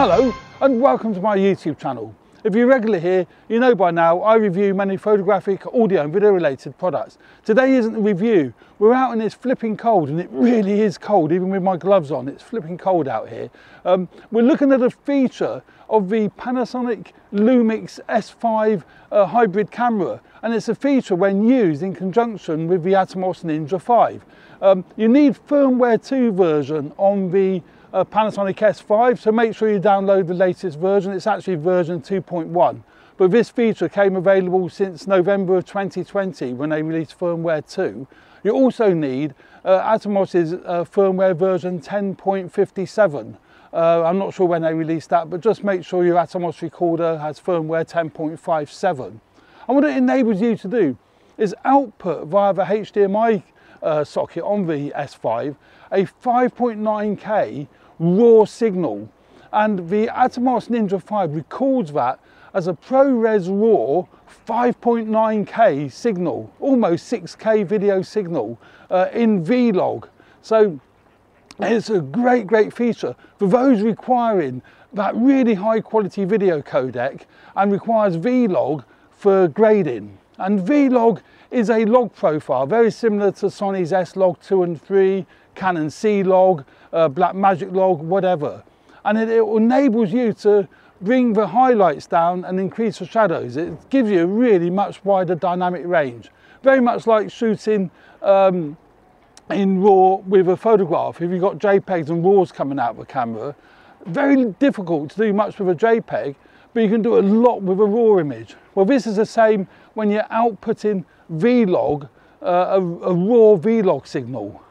Hello and welcome to my YouTube channel. If you're regular here, you know by now I review many photographic, audio and video related products. Today isn't a review. We're out and it's flipping cold, and it really is cold even with my gloves on. It's flipping cold out here. We're looking at a feature of the Panasonic Lumix S5 hybrid camera, and it's a feature when used in conjunction with the Atomos Ninja V. You need firmware 2 version on the Panasonic S5, so make sure you download the latest version. It's actually version 2.1, but this feature came available since November of 2020 when they released firmware 2. You also need Atomos's firmware version 10.57. I'm not sure when they released that, but just make sure your Atomos recorder has firmware 10.57. And what it enables you to do is output via the HDMI socket on the S5 a 5.9K raw signal, and the Atomos Ninja V records that as a ProRes RAW 5.9K signal, almost 6K video signal in Vlog. So it's a great feature for those requiring that really high quality video codec and requires Vlog for grading. And Vlog is a log profile very similar to Sony's S-Log 2 and 3, Canon C-Log, Blackmagic log, whatever. And it enables you to bring the highlights down and increase the shadows. It gives you a really much wider dynamic range. Very much like shooting in RAW with a photograph. If you've got JPEGs and RAWs coming out of the camera, very difficult to do much with a JPEG, but you can do a lot with a RAW image. Well, this is the same when you're outputting Vlog, a raw Vlog signal.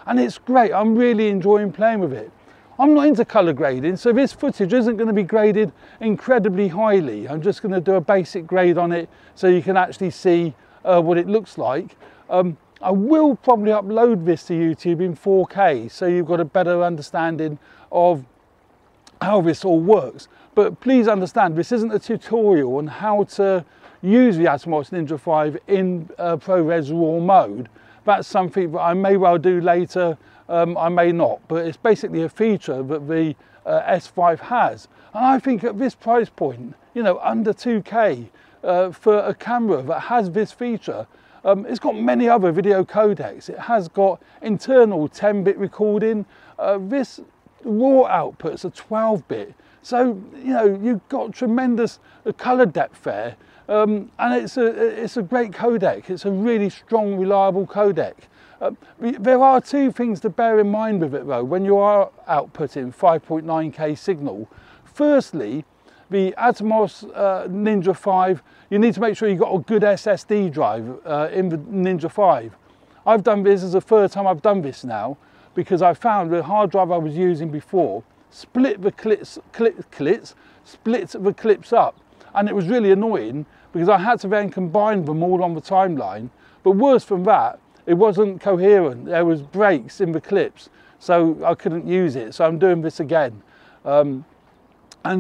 And it's great. I'm really enjoying playing with it. I'm not into color grading, so this footage isn't going to be graded incredibly highly. I'm just going to do a basic grade on it so you can actually see what it looks like. I will probably upload this to YouTube in 4K, so you've got a better understanding of how this all works. But please understand, this isn't a tutorial on how to use the Atomos Ninja V in ProRes RAW mode. That's something that I may well do later, I may not, but it's basically a feature that the S5 has. And I think at this price point, you know, under 2K for a camera that has this feature, it's got many other video codecs. It has got internal 10-bit recording. This RAW output's a 12-bit. So, you know, you've got tremendous color depth there. And it's a great codec. It's a really strong, reliable codec. There are two things to bear in mind with it though when you are outputting 5.9K signal. Firstly, the Atomos Ninja V, you need to make sure you've got a good SSD drive in the Ninja V. I've done this as the third time I've done this now, because I found the hard drive I was using before split the clips up. And it was really annoying because I had to then combine them all on the timeline. But worse than that, it wasn't coherent. There was breaks in the clips, so I couldn't use it. So I'm doing this again. And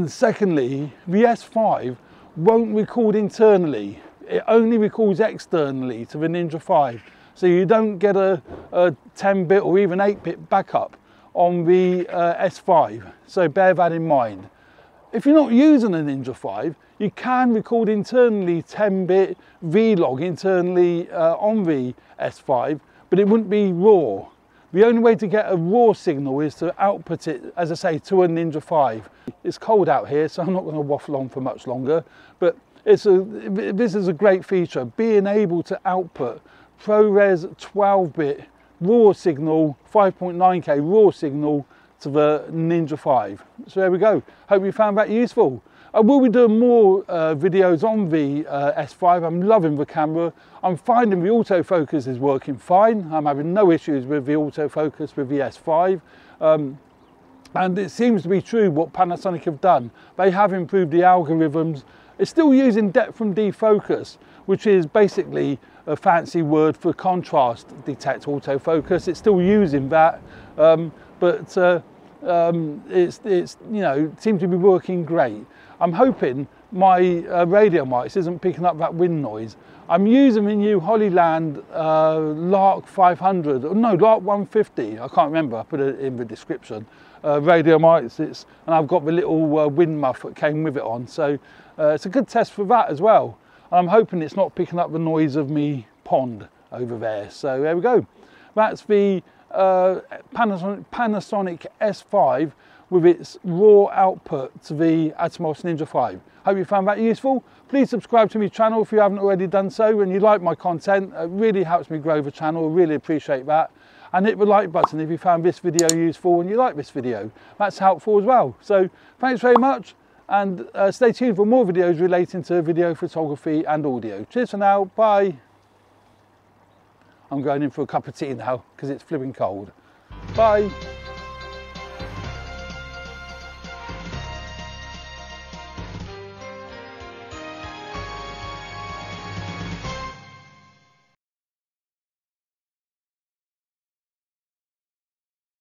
secondly, the S5 won't record internally. It only records externally to the Ninja V. So you don't get a 10-bit or even 8-bit backup on the S5. So bear that in mind. If you're not using a Ninja V, you can record internally 10-bit Vlog internally on the S5, but it wouldn't be RAW. The only way to get a RAW signal is to output it, as I say, to a Ninja V. It's cold out here, so I'm not going to waffle on for much longer, but this is a great feature, being able to output ProRes 12-bit RAW signal, 5.9K RAW signal to the Ninja V. So there we go. Hope you found that useful. I will be doing more videos on the S5. I'm loving the camera. I'm finding the autofocus is working fine. I'm having no issues with the autofocus with the S5. And it seems to be true what Panasonic have done. They have improved the algorithms. It's still using depth from defocus, which is basically a fancy word for contrast detect autofocus. It's still using that, but it's you know, seems to be working great. I'm hoping my radio mics isn't picking up that wind noise. I'm using the new Hollyland Lark 500, no, Lark 150, I can't remember, I put it in the description. radio mics, and I've got the little wind muff that came with it on, so it's a good test for that as well. I'm hoping it's not picking up the noise of me pond over there. So there we go. That's the Panasonic S5 with its raw output to the Atomos Ninja V. Hope you found that useful. Please subscribe to my channel if you haven't already done so, and you like my content. It really helps me grow the channel. Really appreciate that. And hit the like button if you found this video useful and you like this video. That's helpful as well. So thanks very much, and stay tuned for more videos relating to video photography and audio. Cheers for now. Bye. I'm going in for a cup of tea now because it's flipping cold. Bye.